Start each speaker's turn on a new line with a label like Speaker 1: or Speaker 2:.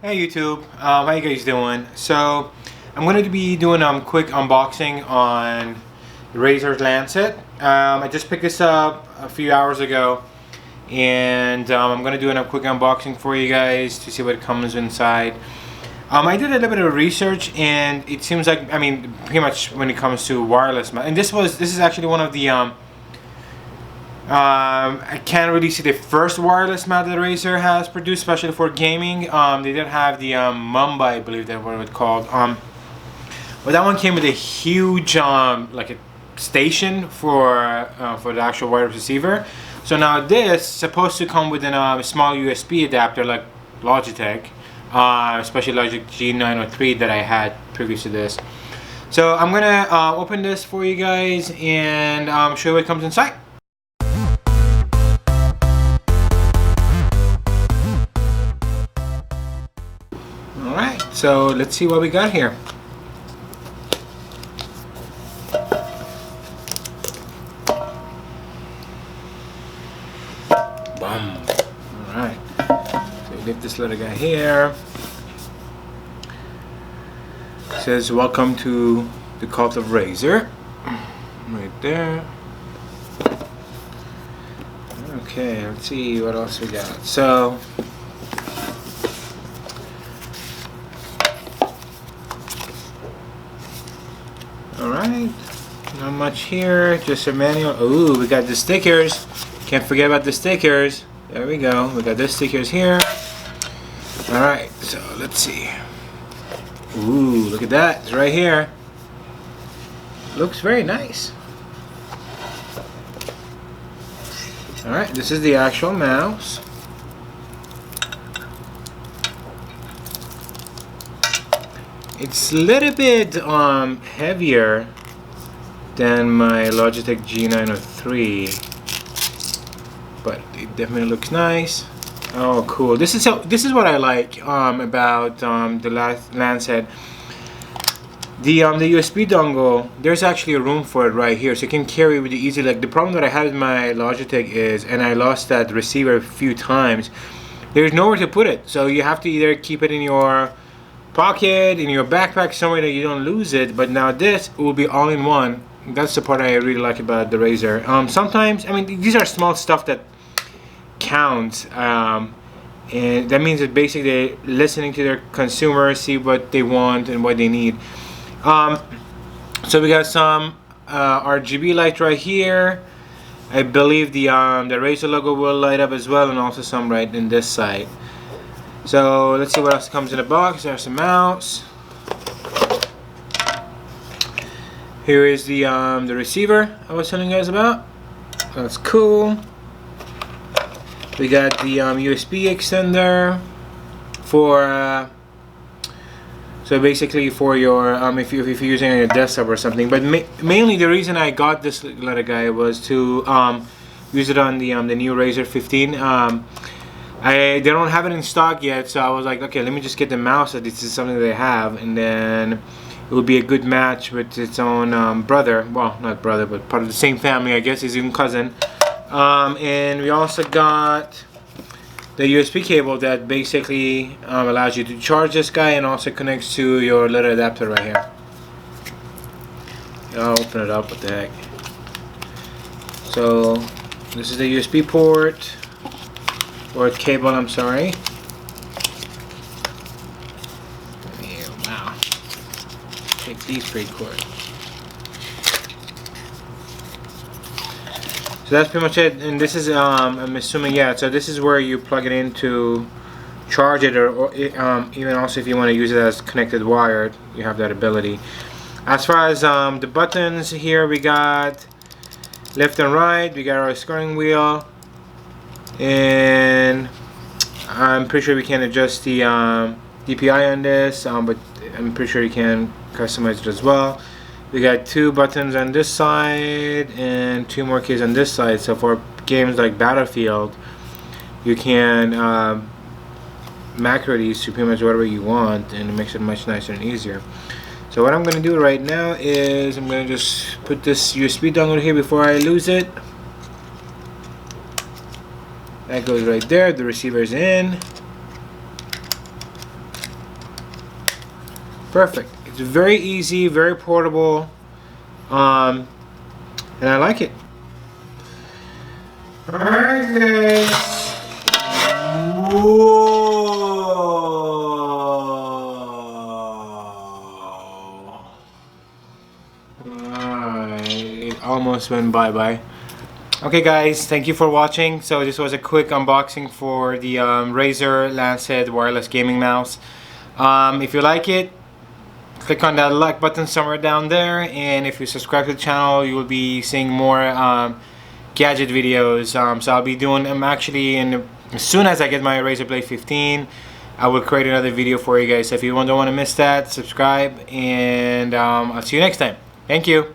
Speaker 1: Hey YouTube, how you guys doing? So I'm going to be doing a quick unboxing on Razer Lancehead. I just picked this up a few hours ago, and I'm going to do a quick unboxing for you guys to see what comes inside. I did a little bit of research, and it seems like, pretty much when it comes to wireless, and this is actually one of the I can't really see the first wireless mount that Razer has produced, especially for gaming. They did have the Mamba, I believe that's what it was called. But that one came with a huge like a station for the actual wireless receiver. So now this is supposed to come with a small USB adapter like Logitech, especially Logitech G903 that I had previous to this. So I'm gonna open this for you guys and show you what comes inside. Alright, so let's see what we got here. Boom. Alright, so we get this little guy here. It says, welcome to the cult of Razer. Right there. Okay, let's see what else we got. So, alright, not much here, just a manual. Ooh, we got the stickers. Can't forget about the stickers. There we go, we got the stickers here. Alright, so let's see. Ooh, look at that, it's right here. Looks very nice. Alright, this is the actual mouse. It's a little bit heavier than my Logitech G903, but it definitely looks nice. Oh, cool! This is what I like about the Lancehead. The USB dongle, there's actually a room for it right here, so you can carry with it easily. Like the problem that I had with my Logitech is, and I lost that receiver a few times. There's nowhere to put it, so you have to either keep it in your pocket, in your backpack, somewhere that you don't lose it. But now this will be all in one. That's the part I really like about the Razer. Sometimes, these are small stuff that counts, and that means that basically they're listening to their consumers, see what they want and what they need. So we got some RGB lights right here. I believe the Razer logo will light up as well, and also some right in this side. So let's see what else comes in the box. There's a mouse. Here is the receiver I was telling you guys about. That's cool. We got the USB extender for so basically for your if you're using it on your desktop or something. But mainly the reason I got this little guy was to use it on the new Razer 15. They don't have it in stock yet, so I was like, okay, let me just get the mouse. So this is something they have, and then it would be a good match with its own brother. Well, not brother, but part of the same family, I guess, his own cousin. And we also got the USB cable that basically allows you to charge this guy, and also connects to your little adapter right here. I'll open it up. What the heck? So this is the USB port. Or cable, I'm sorry. Wow. Take these pretty quick. So that's pretty much it. And this is, I'm assuming, yeah, so this is where you plug it in to charge it, or even also if you want to use it as connected wired, you have that ability. As far as the buttons here, we got left and right, we got our steering wheel. And I'm pretty sure we can adjust the DPI on this, but I'm pretty sure you can customize it as well. We got two buttons on this side and two more keys on this side. So for games like Battlefield, you can macro these to pretty much whatever you want, and it makes it much nicer and easier. So what I'm going to do right now is I'm going to just put this USB dongle here before I lose it. That goes right there. The receiver's in. Perfect. It's very easy, very portable, and I like it. Alright guys. Whoa. It almost went bye-bye. Okay guys, thank you for watching. So this was a quick unboxing for the Razer Lancehead wireless gaming mouse. If you like it, click on that like button somewhere down there, and if you subscribe to the channel, you will be seeing more gadget videos. So I'll be doing them actually as soon as I get my Razer Blade 15, I will create another video for you guys. So if you don't want to miss that, subscribe, and I'll see you next time. Thank you.